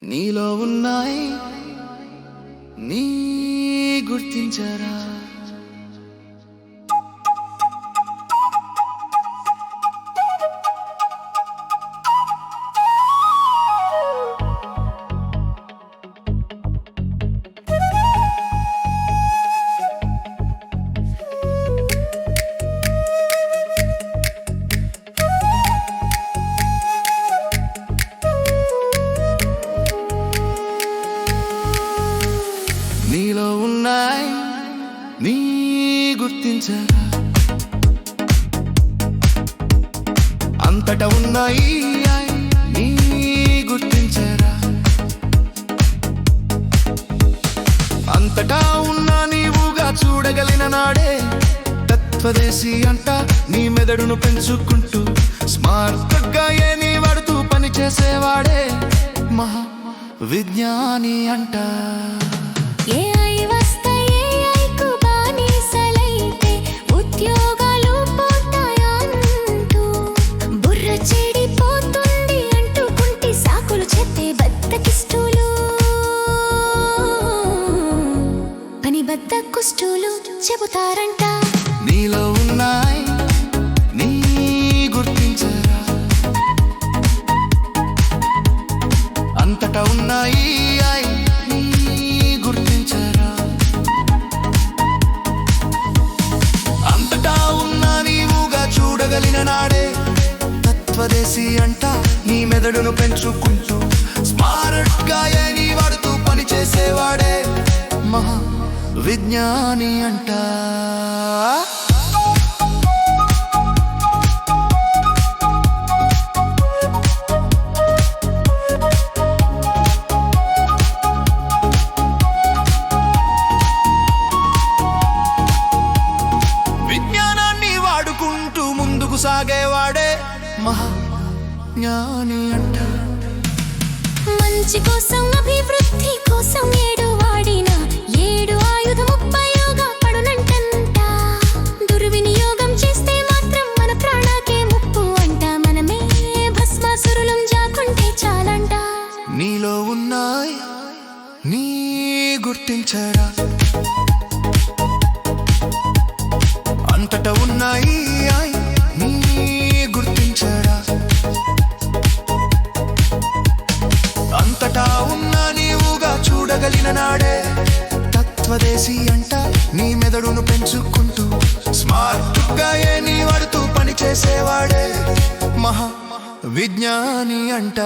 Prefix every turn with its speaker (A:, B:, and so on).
A: నీలో ఉన్నాయి నీ గుర్తించరా నీలో ఉన్నాయి నీ గుర్తించరా అంతటా ఉన్నాయి నీ గుర్తించరా అంతటా ఉన్నా నీవుగా చూడగలిగిన నాడే తత్వదేశి అంట నీ మెదడును పెంచుకుంటూ స్మార్ట్గా ఏమి వాడుతూ పని చేసేవాడే మహా విజ్ఞాని అంట
B: కుష్టులు చెబుతారంట
A: నీలో ఉన్నాయి నీ గుర్తించరా అంతటా ఉన్నాయి నీ గుర్తించరా అంతటా ఉన్నా నీవుగా చూడగలిగిన నాడే తత్వదేశి అంట నీ మెదడును పెంచుకుంటూ స్మార్ట్గా ఏని వాడుతూ పని చేసేవాడే మహా విజ్ఞాని అంట విజ్ఞానాన్ని వాడుకుంటూ ముందుకు సాగేవాడే మహా జ్ఞాని అంట
B: మంచి కోసం అభివృద్ధి కోసం ఏడు వాడిన ఏడు ఆయుధం ఉపయోగ పడునంటంట దుర్వినియోగం చేస్తే మాత్రం మన ప్రాణాకే ముప్పు అంట మనమే భస్మాసురులం జాకుంటే చాలంట
A: నీలో ఉన్నాయి నీ గుర్తించరా అంతటా ఉన్నాయి నీ గుర్తించరా అంతటా ఉన్నా నీవుగా చూడగలిగిన నాడే తత్వదేశి అంట నీ మెదడును పెంచుకుంటూ స్మార్ట్గా ఏని వాడుతూ పని చేసేవాడే మహా విజ్ఞాని అంట